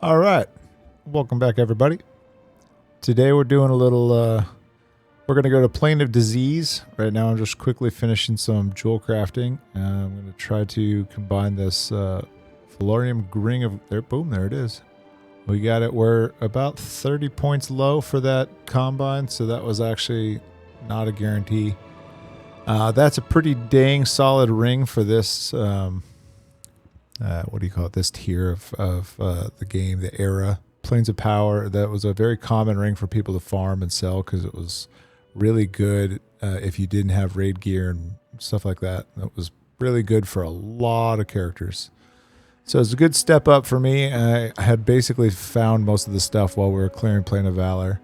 All right, welcome back, everybody. Today we're doing a little. We're going to go to Plane of Disease. Right now, I'm just quickly finishing some jewel crafting. I'm going to try to combine this Valorium Ring of there. Boom, there it is. We got it. We're about 30 points low for that combine, so that was actually not a guarantee. That's a pretty dang solid ring for this. What do you call it? This tier of the game, the era. Planes of Power. That was a very common ring for people to farm and sell because it was really good if you didn't have raid gear and stuff like that. That was really good for a lot of characters. So it's a good step up for me. I had basically found most of the stuff while we were clearing Plane of Valor.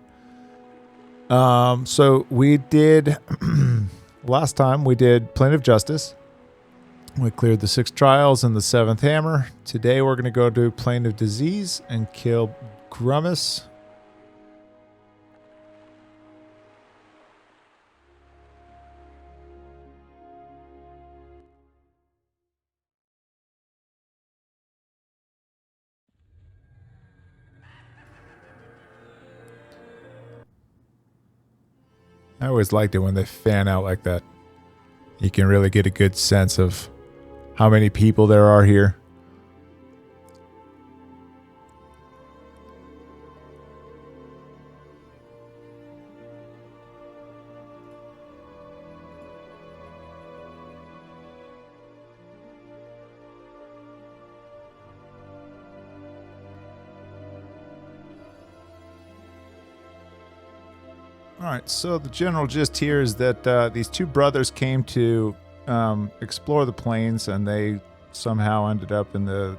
So we did, last time we did Plane of Justice. We cleared the 6 trials and the 7th hammer. Today we're going to go to Plane of Disease and kill Grummus. I always liked it when they fan out like that. You can really get a good sense of how many people there are here. All right, so the general gist here is that these two brothers came to explore the plains, and they somehow ended up in the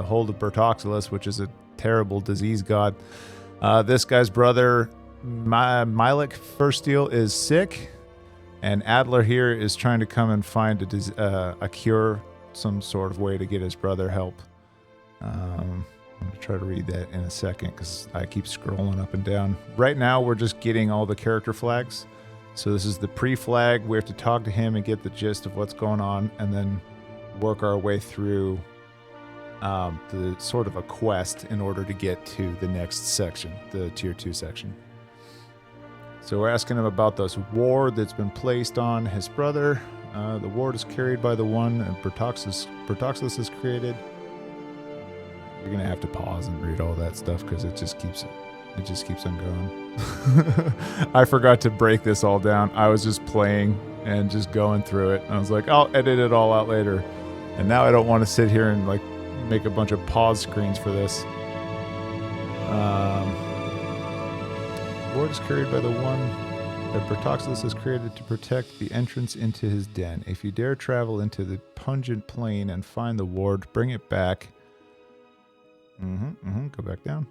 hold of Bertoxilus, which is a terrible disease god. This guy's brother, Milik Firsteel, is sick, and Adler here is trying to come and find a cure, some sort of way to get his brother help. I'm going to try to read that in a second because I keep scrolling up and down. Right now, we're just getting all the character flags. So this is the pre-flag. We have to talk to him and get the gist of what's going on, and then work our way through the sort of a quest in order to get to the next section, the Tier 2 section. So we're asking him about this ward that's been placed on his brother. The ward is carried by the one and Bertoxilus is created. You're gonna have to pause and read all that stuff because it just keeps on going. I forgot to break this all down. I was just playing and just going through it. And I was like, I'll edit it all out later. And now I don't want to sit here and like make a bunch of pause screens for this. Ward is carried by the one that Bertoxilus has created to protect the entrance into his den. If you dare travel into the pungent plane and find the ward, bring it back. Go back down.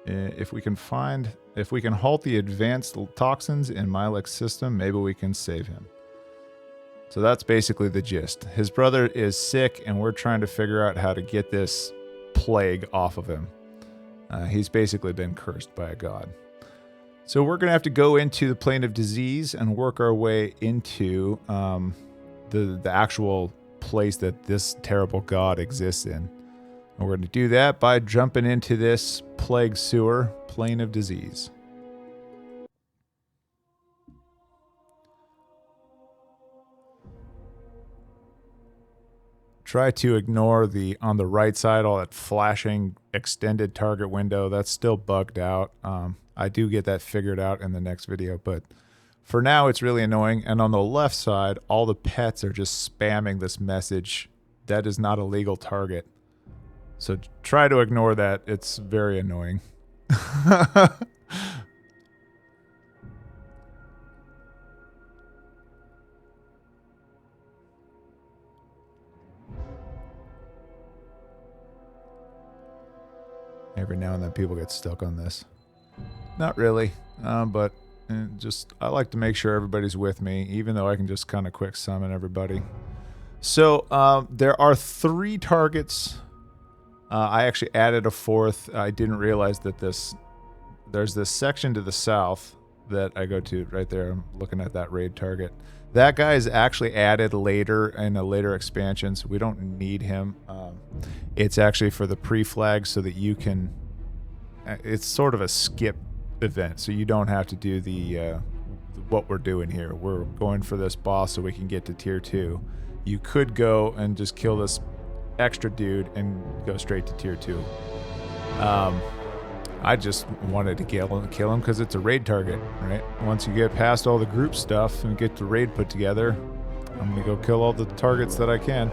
If we can halt the advanced toxins in Milik's system, maybe we can save him. So that's basically the gist. His brother is sick, and we're trying to figure out how to get this plague off of him. He's basically been cursed by a god. So we're going to have to go into the Plane of Disease and work our way into the actual place that this terrible god exists in. And we're going to do that by jumping into this plague sewer, Plane of Disease. Try to ignore on the right side, all that flashing extended target window. That's still bugged out. I do get that figured out in the next video, but for now it's really annoying. And on the left side, all the pets are just spamming this message. That is not a legal target. So try to ignore that. It's very annoying. Every now and then people get stuck on this. Not really, but I like to make sure everybody's with me, even though I can just kind of quick summon everybody. So there are 3 targets. I actually added a 4th. I didn't realize that there's this section to the south that I go to right there. I'm looking at that raid target. That guy is actually added later in a later expansion, so we don't need him. It's actually for the pre-flag so that you can... It's sort of a skip event, so you don't have to do the what we're doing here. We're going for this boss so we can get to tier 2. You could go and just kill this extra dude and go straight to tier 2. I just wanted to kill him because it's a raid target, right? Once you get past all the group stuff and get the raid put together, I'm gonna go kill all the targets that I can.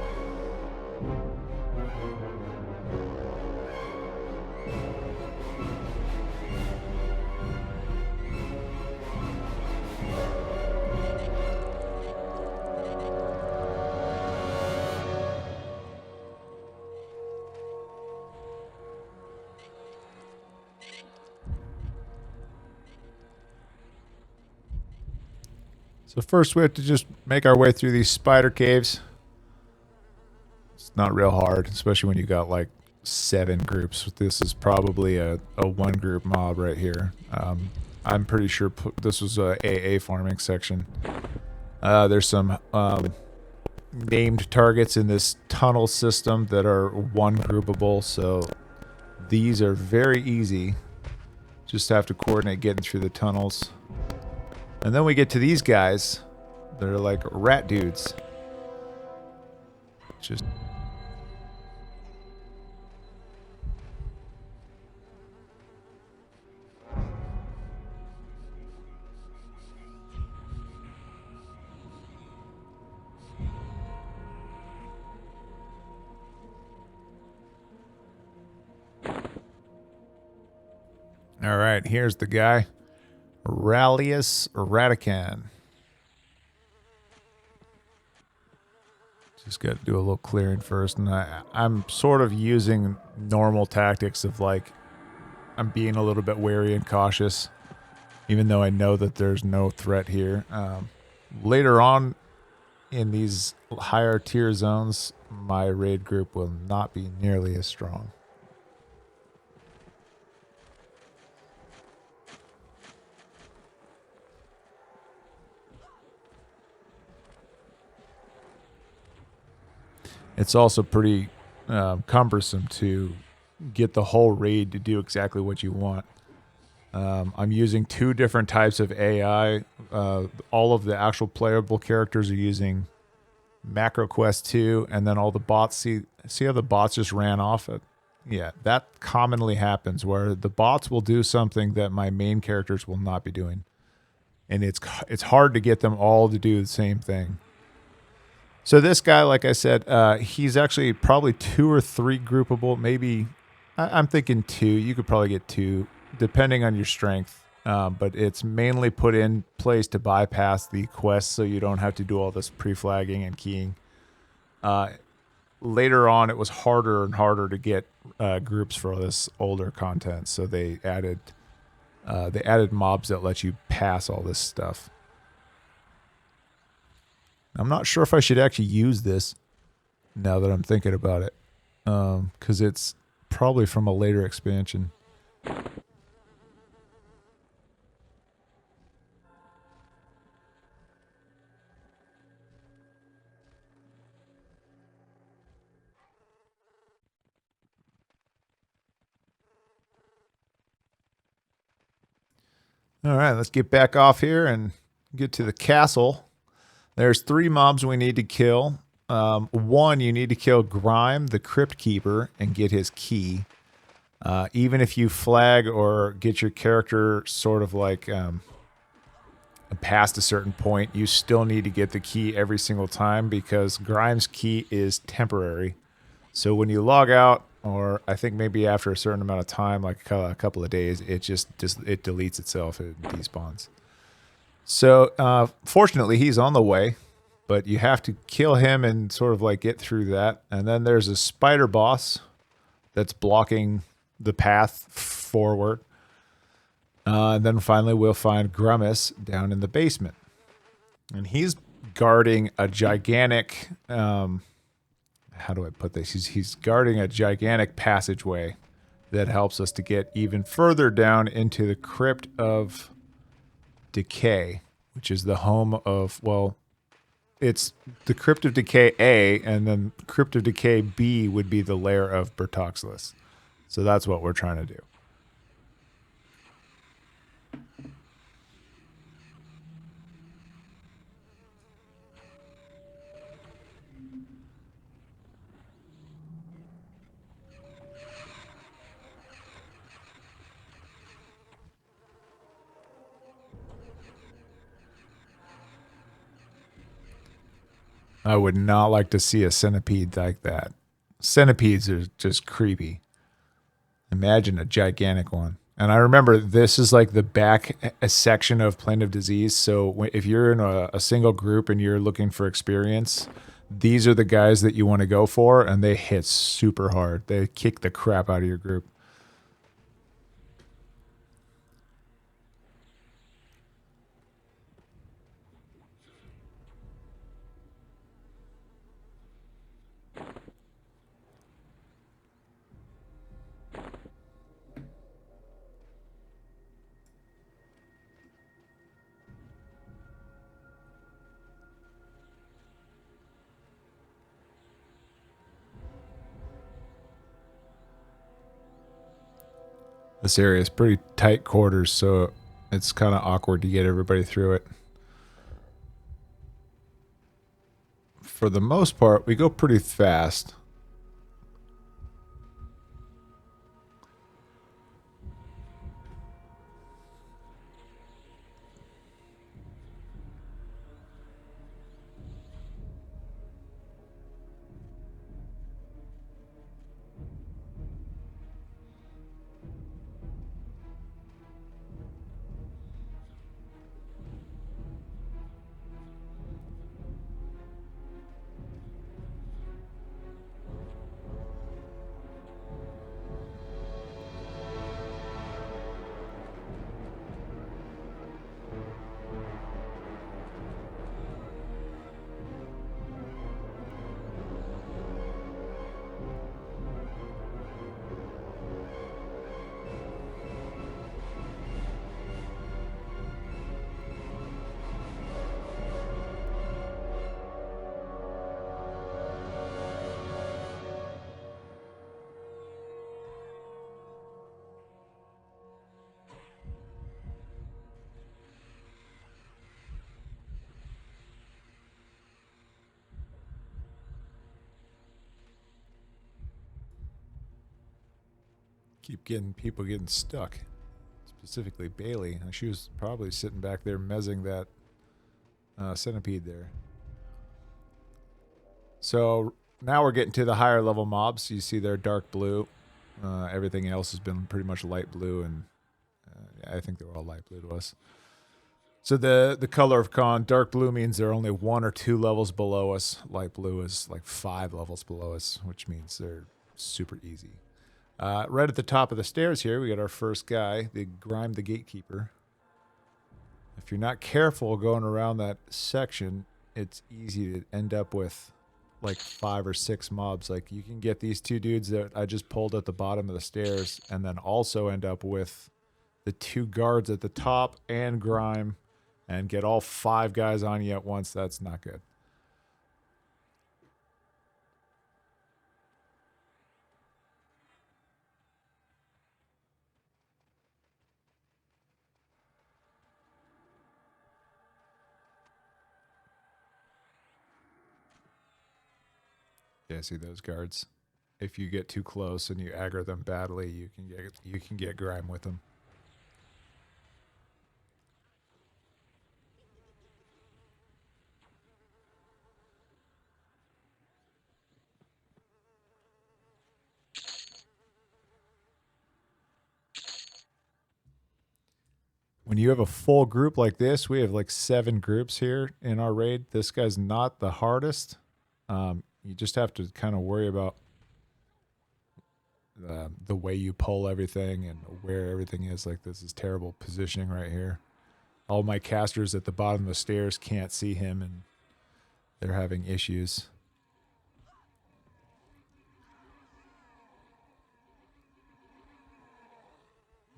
So first we have to just make our way through these spider caves. It's not real hard, especially when you got like 7 groups. This is probably a 1 group mob right here. I'm pretty sure this was a AA farming section. There's some named targets in this tunnel system that are 1 groupable, so these are very easy. Just have to coordinate getting through the tunnels. And then we get to these guys. They're like rat dudes. Just... All right, here's the guy. Rallius Rattican. Just got to do a little clearing first, and I'm sort of using normal tactics of like I'm being a little bit wary and cautious, even though I know that there's no threat here. Later on in these higher tier zones, my raid group will not be nearly as strong. It's also pretty cumbersome to get the whole raid to do exactly what you want. I'm using 2 different types of AI. All of the actual playable characters are using MacroQuest 2, and then all the bots, see how the bots just ran off? Yeah, that commonly happens where the bots will do something that my main characters will not be doing. And it's hard to get them all to do the same thing. So this guy, like I said, he's actually probably 2 or 3 groupable. Maybe, I'm thinking 2. You could probably get 2, depending on your strength. But it's mainly put in place to bypass the quest so you don't have to do all this pre-flagging and keying. Later on, it was harder and harder to get groups for this older content. So they added mobs that let you pass all this stuff. I'm not sure if I should actually use this now that I'm thinking about it, because it's probably from a later expansion. All right, let's get back off here and get to the castle. There's 3 mobs we need to kill. 1, you need to kill Gryme, the Crypt Keeper, and get his key. Even if you flag or get your character sort of like past a certain point, you still need to get the key every single time because Gryme's key is temporary. So when you log out, or I think maybe after a certain amount of time, like a couple of days, it it deletes itself, it despawns. So fortunately, he's on the way, but you have to kill him and sort of like get through that. And then there's a spider boss that's blocking the path forward. And then finally, we'll find Grummus down in the basement. And he's guarding a gigantic... how do I put this? He's guarding a gigantic passageway that helps us to get even further down into the Crypt of Decay, which is the home of, well, it's the Crypt of Decay A, and then Crypt of Decay B would be the lair of Bertoxilus. So that's what we're trying to do. I would not like to see a centipede like that. Centipedes are just creepy. Imagine a gigantic one. And I remember this is like the back a section of Plane of Disease. So if you're in a single group and you're looking for experience, these are the guys that you want to go for, and they hit super hard. They kick the crap out of your group. This area is pretty tight quarters, so it's kind of awkward to get everybody through it. For the most part, we go pretty fast. Keep getting people getting stuck. Specifically Bailey. She was probably sitting back there mezzing that centipede there. So now we're getting to the higher level mobs. You see they're dark blue. Everything else has been pretty much light blue, and I think they're all light blue to us. So the color of Khan, dark blue means they're only 1 or 2 levels below us. Light blue is like 5 levels below us, which means they're super easy. Right at the top of the stairs here, we got our first guy, the Gryme the Gatekeeper. If you're not careful going around that section, it's easy to end up with like 5 or 6 mobs. Like you can get these 2 dudes that I just pulled at the bottom of the stairs, and then also end up with the 2 guards at the top and Gryme, and get all 5 guys on you at once. That's not good. Yeah, see those guards? If you get too close and you aggro them badly, you can get Gryme with them. When you have a full group like this, we have like 7 groups here in our raid. This guy's not the hardest. You just have to kind of worry about the way you pull everything and where everything is. Like this is terrible positioning right here. All my casters at the bottom of the stairs can't see him, and they're having issues.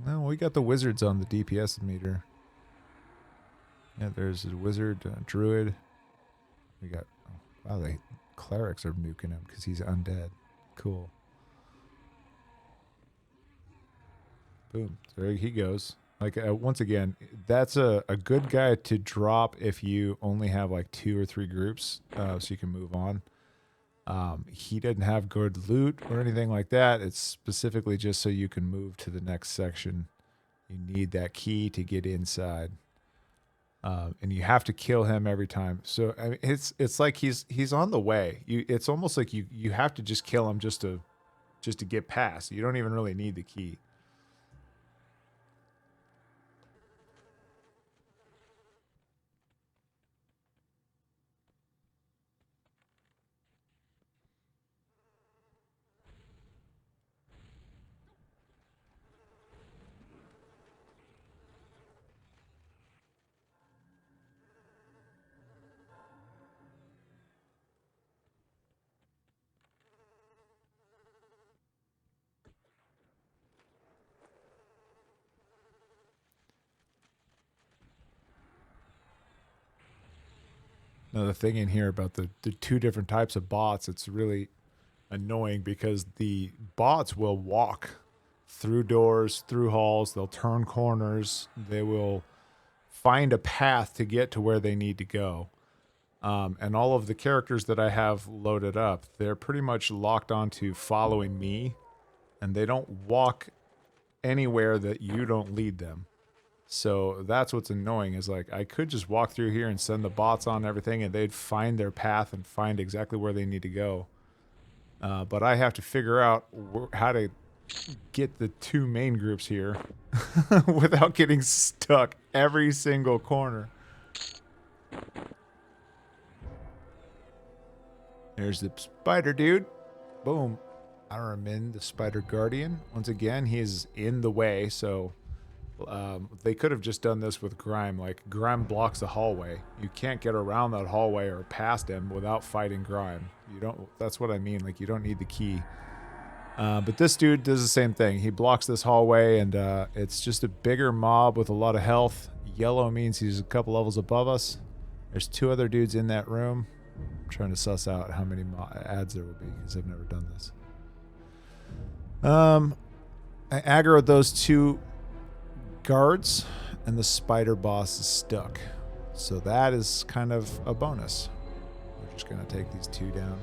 No, we got the wizards on the DPS meter. Yeah, there's a wizard, druid. We got, oh, wow, the clerics are nuking him because he's undead. Cool. Boom. There he goes. Like, once again, that's a good guy to drop if you only have like 2 or 3 groups, so you can move on. He didn't have good loot or anything like that. It's specifically just so you can move to the next section. You need that key to get inside. And you have to kill him every time. So I mean, it's like he's on the way. It's almost like you have to just kill him just to get past. You don't even really need the key. Another thing in here about the 2 different types of bots, it's really annoying because the bots will walk through doors, through halls, they'll turn corners, they will find a path to get to where they need to go. And all of the characters that I have loaded up, they're pretty much locked onto following me, and they don't walk anywhere that you don't lead them. So that's what's annoying is like I could just walk through here and send the bots on everything and they'd find their path and find exactly where they need to go. But I have to figure out how to get the 2 main groups here without getting stuck every single corner. There's the spider dude. Boom. Aramin, the spider guardian. Once again, he is in the way, so they could have just done this with Gryme. Like, Gryme blocks the hallway. You can't get around that hallway or past him without fighting Gryme. You don't. That's what I mean. Like, you don't need the key. But this dude does the same thing. He blocks this hallway, and it's just a bigger mob with a lot of health. Yellow means he's a couple levels above us. There's 2 other dudes in that room. I'm trying to suss out how many ads there will be because I've never done this. I aggroed those 2 guards, and the spider boss is stuck. So that is kind of a bonus. We're just going to take these 2 down,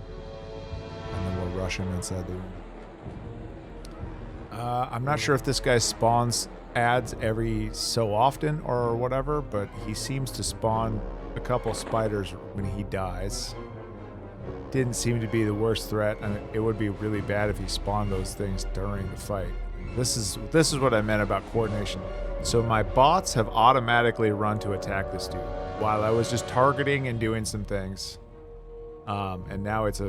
and then we'll rush him inside the room. I'm not sure if this guy spawns ads every so often or whatever, but he seems to spawn a couple spiders when he dies. Didn't seem to be the worst threat, and it would be really bad if he spawned those things during the fight. This is what I meant about coordination. So my bots have automatically run to attack this dude while I was just targeting and doing some things. And now it's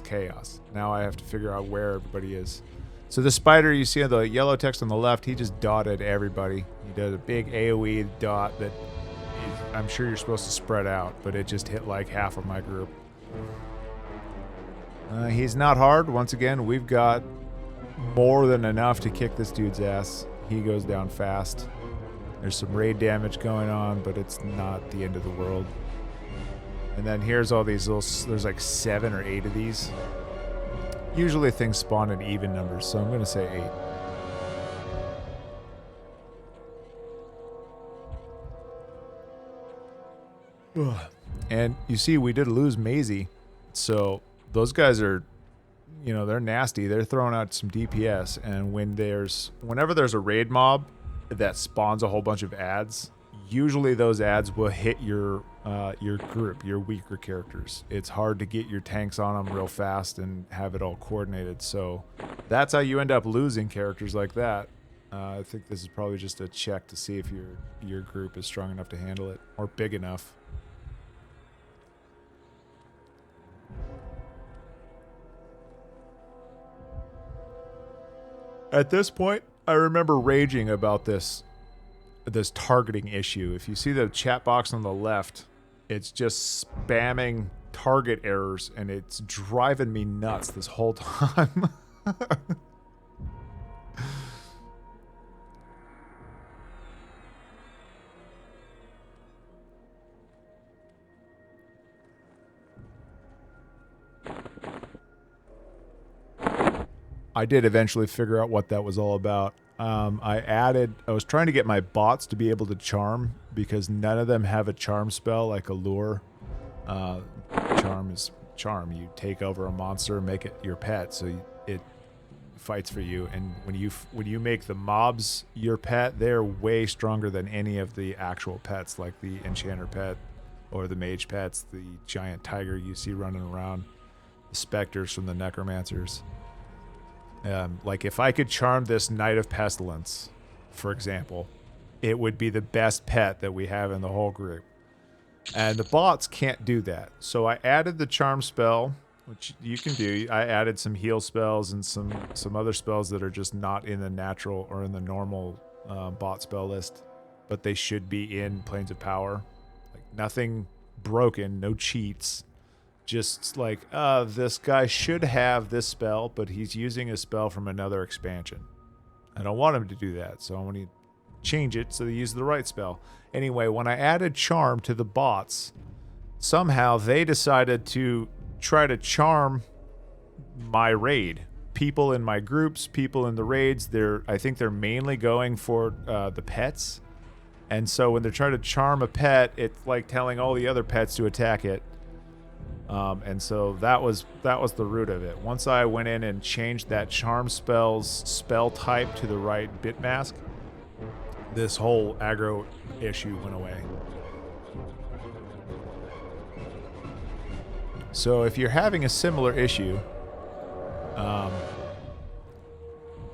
chaos. Now I have to figure out where everybody is. So the spider you see on the yellow text on the left, he just dotted everybody. He did a big AoE dot that I'm sure you're supposed to spread out, but it just hit like half of my group. He's not hard. Once again, we've got more than enough to kick this dude's ass. He goes down fast. There's some raid damage going on, but it's not the end of the world. And then here's all these little, there's like 7 or 8 of these. Usually things spawn in even numbers, so I'm going to say 8. And you see, we did lose Maisie, so those guys are, you know, they're nasty. They're throwing out some DPS, and whenever there's a raid mob that spawns a whole bunch of ads, usually those ads will hit your group, your weaker characters. It's hard to get your tanks on them real fast and have it all coordinated. So that's how you end up losing characters like that. I think this is probably just a check to see if your group is strong enough to handle it or big enough. At this point, I remember raging about this targeting issue. If you see the chat box on the left, it's just spamming target errors, and it's driving me nuts this whole time. I did eventually figure out what that was all about. I was trying to get my bots to be able to charm because none of them have a charm spell like a lure. Charm is charm. You take over a monster, make it your pet, so it fights for you. And when you make the mobs your pet, they're way stronger than any of the actual pets, like the enchanter pet or the mage pets, the giant tiger you see running around, the specters from the necromancers. Like if I could charm this Knight of Pestilence, for example, it would be the best pet that we have in the whole group. And the bots can't do that. So I added the charm spell, which you can do. I added some heal spells and some other spells that are just not in the natural or in the normal bot spell list, but they should be in Planes of Power. Like nothing broken, no cheats. Just like, this guy should have this spell, but he's using a spell from another expansion. I don't want him to do that, so I want to change it so they use the right spell. Anyway, when I added charm to the bots, somehow they decided to try to charm my raid. People in my groups, people in the raids, I think they're mainly going for the pets. And so when they're trying to charm a pet, it's like telling all the other pets to attack it. And so that was the root of it. Once I went in and changed that charm spell's spell type to the right bit mask, this whole aggro issue went away. So if you're having a similar issue,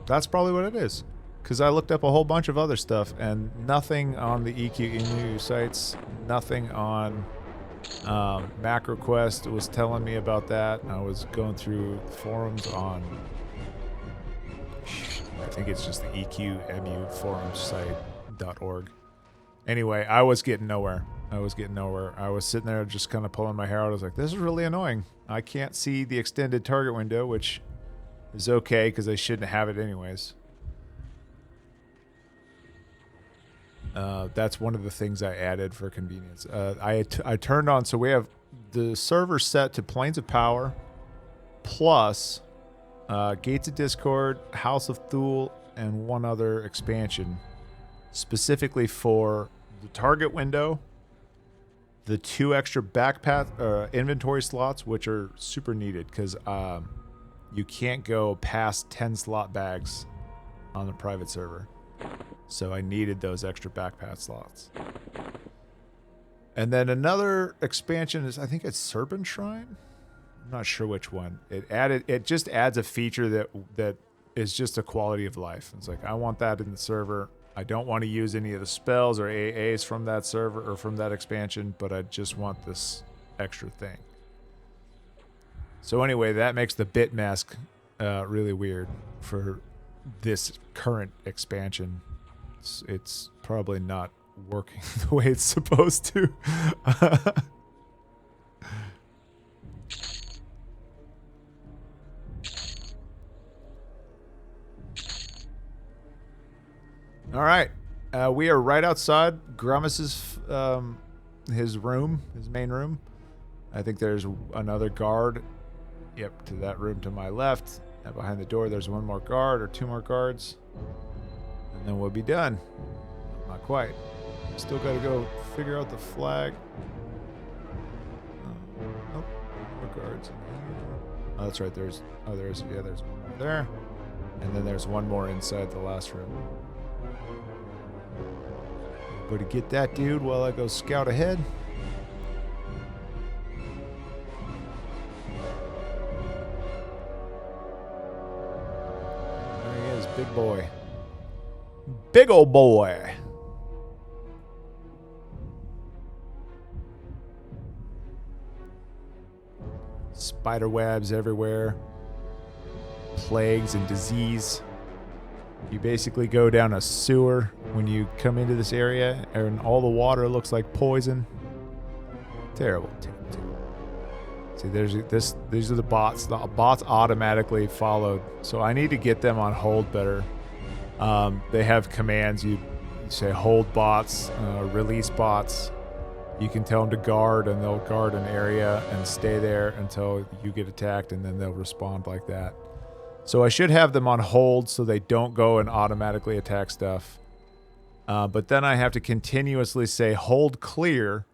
that's probably what it is. Because I looked up a whole bunch of other stuff and nothing on the EQEmu sites, nothing on MacroQuest was telling me about that. I was going through forums on, I think it's just the EQEmu forum site.org. Anyway, I was getting nowhere. I was sitting there just kind of pulling my hair out. I was like, this is really annoying. I can't see the extended target window, which is okay because I shouldn't have it anyways. That's one of the things I added for convenience. I turned on, so we have the server set to Planes of Power, plus Gates of Discord, House of Thule, and one other expansion, specifically for the target window, the 2 extra backpack inventory slots, which are super needed because you can't go past 10 slot bags on the private server. So I needed those extra backpack slots. And then another expansion is, I think it's Serpent Shrine. I'm not sure which one. It just adds a feature that is just a quality of life. It's like, I want that in the server. I don't want to use any of the spells or AAs from that server or from that expansion, but I just want this extra thing. So anyway, that makes the bit mask really weird for this current expansion. It's probably not working the way it's supposed to. All right, we are right outside Grummus's his room, his main room. I think there's another guard. Yep, to that room to my left. And behind the door, there's one more guard or 2 more guards. And then we'll be done. Not quite. Still got to go figure out the flag. Oh, more guards in here. Oh, that's right. There's one more there. And then there's one more inside the last room. Everybody get that dude while I go scout ahead. There he is, big boy. Big old boy. Spider webs everywhere. Plagues and disease. You basically go down a sewer when you come into this area, and all the water looks like poison. Terrible. See, these are the bots. The bots automatically followed, so I need to get them on hold better. They have commands. You say hold bots, release bots. You can tell them to guard, and they'll guard an area and stay there until you get attacked, and then they'll respond like that. So I should have them on hold so they don't go and automatically attack stuff. But then I have to continuously say hold clear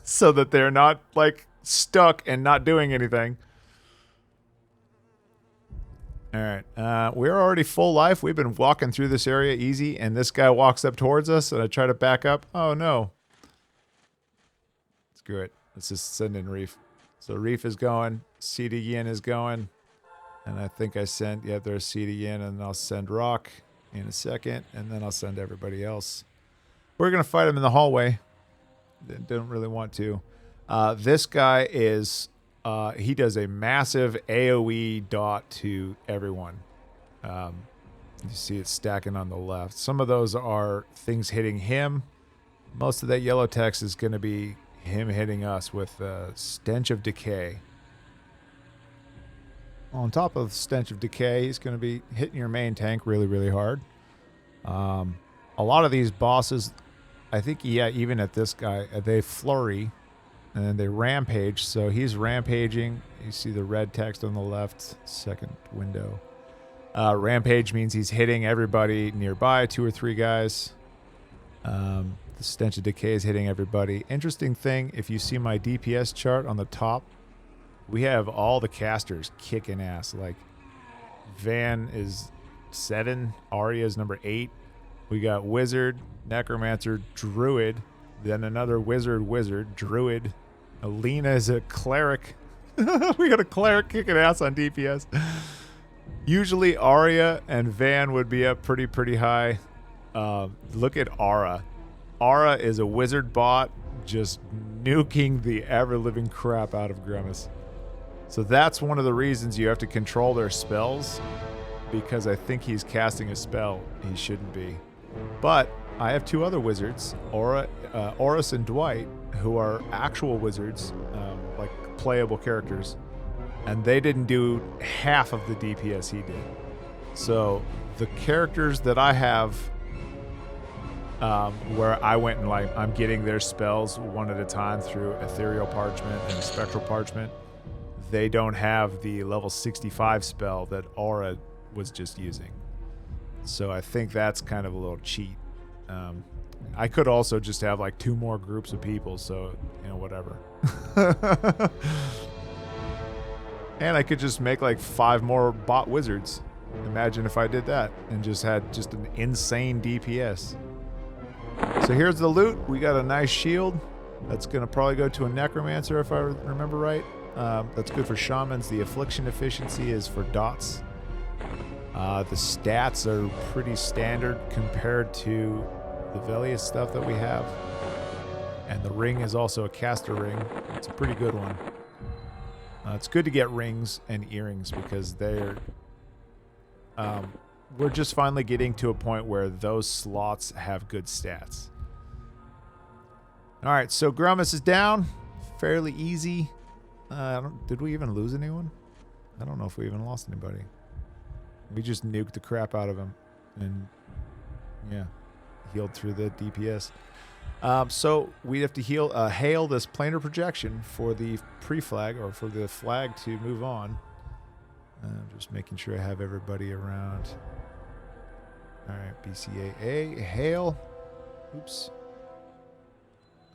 so that they're not like stuck and not doing anything. All right. We're already full life. We've been walking through this area easy, and this guy walks up towards us, and I try to back up. Oh, no. Screw it. Let's just send in Reef. So Reef is going. CD Yin is going. And I think I sent, yeah, there's CD Yin, and I'll send Rock in a second, and then I'll send everybody else. We're going to fight him in the hallway. Don't really want to. This guy is... he does a massive AoE dot to everyone. You see it stacking on the left. Some of those are things hitting him. Most of that yellow text is going to be him hitting us with Stench of Decay. On top of Stench of Decay, he's going to be hitting your main tank really, really hard. A lot of these bosses, I think, yeah, even at this guy, they flurry. And then they rampage, so he's rampaging. You see the red text on the left, second window. Rampage means he's hitting everybody nearby, 2 or 3 guys. The Stench of Decay is hitting everybody. Interesting thing, if you see my DPS chart on the top, we have all the casters kicking ass. Like, Van is 7, Arya is number 8. We got Wizard, Necromancer, Druid, then another Wizard, Druid. Alina is a Cleric. We got a Cleric kicking ass on DPS. Usually Arya and Van would be up pretty high. Look at Ara. Ara is a Wizard bot just nuking the ever-living crap out of Grummus. So that's one of the reasons you have to control their spells, because I think he's casting a spell he shouldn't be. But I have 2 other wizards, Oris and Dwight, who are actual wizards, like playable characters, and they didn't do half of the DPS he did. So the characters that I have, where I went and like I'm getting their spells one at a time through Ethereal Parchment and Spectral Parchment, they don't have the level 65 spell that Aura was just using. So I think that's kind of a little cheat. I could also just have like 2 more groups of people, so, you know, whatever. And I could just make like 5 more bot wizards. Imagine if I did that and just had just an insane DPS. So here's the loot. We got a nice shield. That's going to probably go to a Necromancer if I remember right. That's good for Shamans. The Affliction efficiency is for dots. The stats are pretty standard compared to the Velius stuff that we have. And the ring is also a caster ring. It's a pretty good one. It's good to get rings and earrings because they're... we're just finally getting to a point where those slots have good stats. Alright, so Grummus is down. Fairly easy. Did we even lose anyone? I don't know if we even lost anybody. We just nuked the crap out of him. And, yeah, healed through the DPS. So we have to hail this planar projection for the pre-flag, or for the flag to move on. Just making sure I have everybody around. Alright, BCAA, hail. Oops.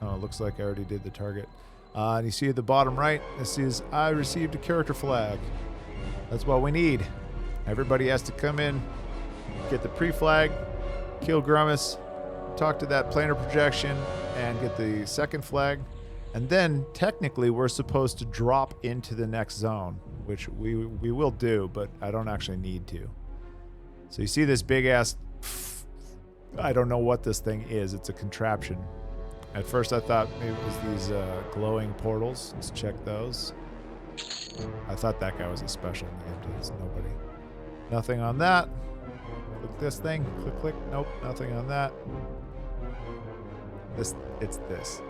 Oh, it looks like I already did the target. And you see at the bottom right, this is, I received a character flag. That's what we need. Everybody has to come in, get the pre-flag, kill Grummus, talk to that planar projection, and get the second flag. And then, technically, we're supposed to drop into the next zone, which we will do, but I don't actually need to. So you see this big-ass... I don't know what this thing is. It's a contraption. At first I thought maybe it was these glowing portals. Let's check those. I thought that guy was a special name. There's nobody. Nothing on that. Click this thing. Click, click. Nope, nothing on that. It's this.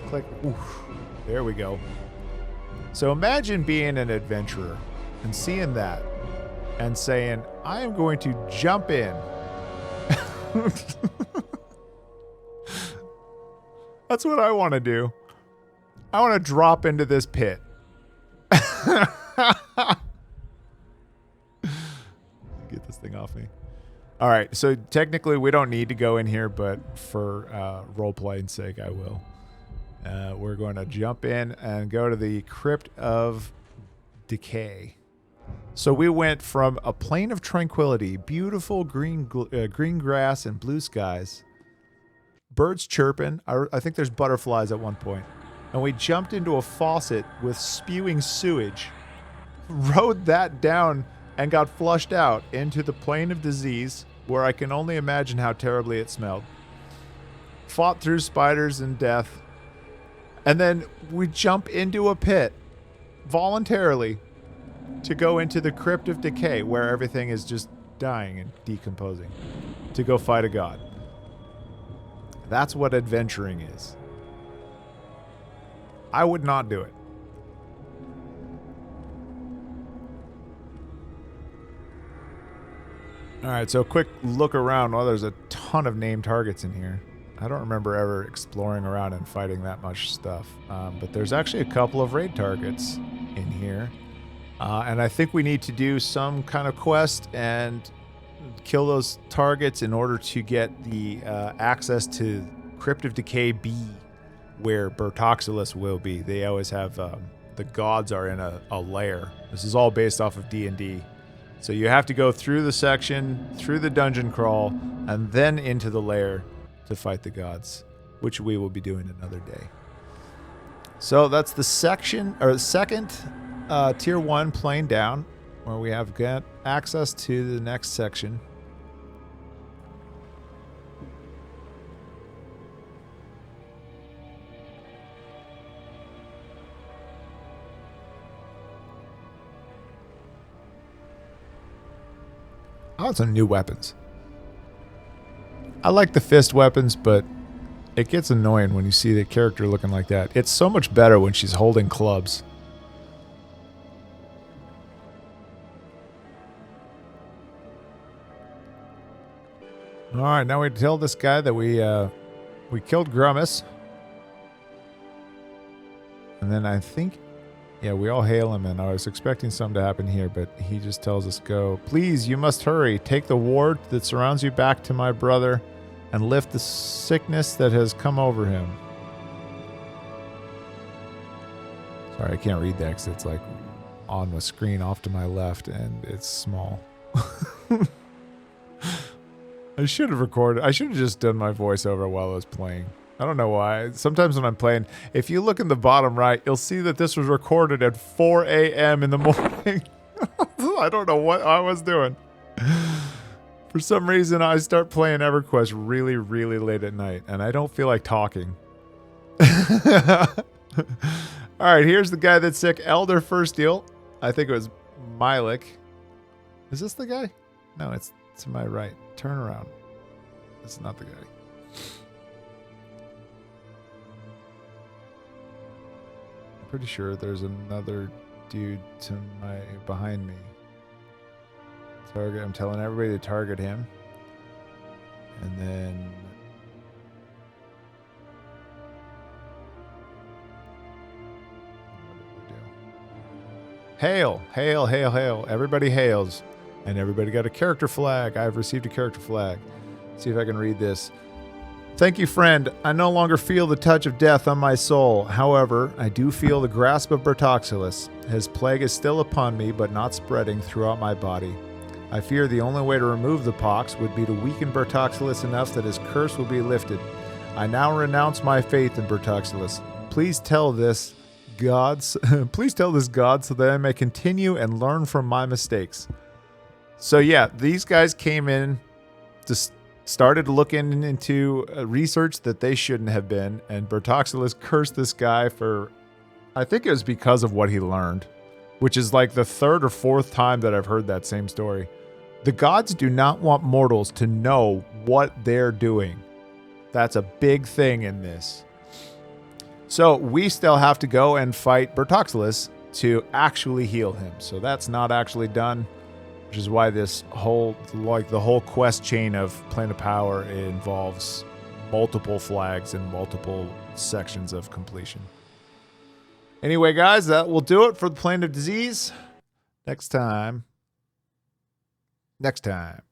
Click. Oof. There we go. So imagine being an adventurer and seeing that and saying, I am going to jump in. That's what I want to do. I want to drop into this pit. Get this thing off me. All right, so technically we don't need to go in here, but for role-playing sake, I will. We're going to jump in and go to the Crypt of Decay. So we went from a plane of tranquility, beautiful green grass and blue skies, birds chirping. I think there's butterflies at one point. And we jumped into a faucet with spewing sewage, rode that down, and got flushed out into the plane of disease, where I can only imagine how terribly it smelled. Fought through spiders and death. And then we jump into a pit, voluntarily, to go into the Crypt of Decay, where everything is just dying and decomposing, to go fight a god. That's what adventuring is. I would not do it. Alright, so quick look around. Well, there's a ton of named targets in here. I don't remember ever exploring around and fighting that much stuff. But there's actually a couple of raid targets in here. And I think we need to do some kind of quest and kill those targets in order to get the access to Crypt of Decay B, where Bertoxilus will be. They always have, the gods are in a lair. This is all based off of D&D. So you have to go through the section, through the dungeon crawl, and then into the lair to fight the gods, which we will be doing another day. So that's the section, or second tier 1 plane down, where we have got access to the next section. I want some new weapons. I like the fist weapons, but it gets annoying when you see the character looking like that. It's so much better when she's holding clubs. Alright, now we tell this guy that we killed Grummus. And then I think... yeah, we all hail him, and I was expecting something to happen here, but he just tells us, go. Please, you must hurry. Take the ward that surrounds you back to my brother and lift the sickness that has come over him. Sorry, I can't read that because it's like on the screen off to my left, and it's small. I should have recorded. I should have just done my voiceover while I was playing. I don't know why. Sometimes when I'm playing, if you look in the bottom right, you'll see that this was recorded at 4 a.m. in the morning. I don't know what I was doing. For some reason, I start playing Everquest really, really late at night, and I don't feel like talking. All right, here's the guy that's sick. Elder First Deal. I think it was Milik. Is this the guy? No, it's to my right. Turn around. This is not the guy. Pretty sure there's another dude to my behind me. Target. I'm telling everybody to target him. And then what do we do? Hail, hail, hail, hail. Everybody hails. And everybody got a character flag. I've received a character flag. Let's see if I can read this. Thank you, friend. I no longer feel the touch of death on my soul. However, I do feel the grasp of Bertoxilus. His plague is still upon me, but not spreading throughout my body. I fear the only way to remove the pox would be to weaken Bertoxilus enough that his curse will be lifted. I now renounce my faith in Bertoxilus. Please tell this gods. Please tell this God so that I may continue and learn from my mistakes. So yeah, these guys came in to started looking into research that they shouldn't have been, and Bertoxilus cursed this guy for, I think it was because of what he learned, which is like the third or fourth time that I've heard that same story. The gods do not want mortals to know what they're doing. That's a big thing in this. So we still have to go and fight Bertoxilus to actually heal him. So that's not actually done. Which is why this whole, like the whole quest chain of Plane of Power involves multiple flags and multiple sections of completion. Anyway, guys, that will do it for the Plane of Disease. Next time, next time.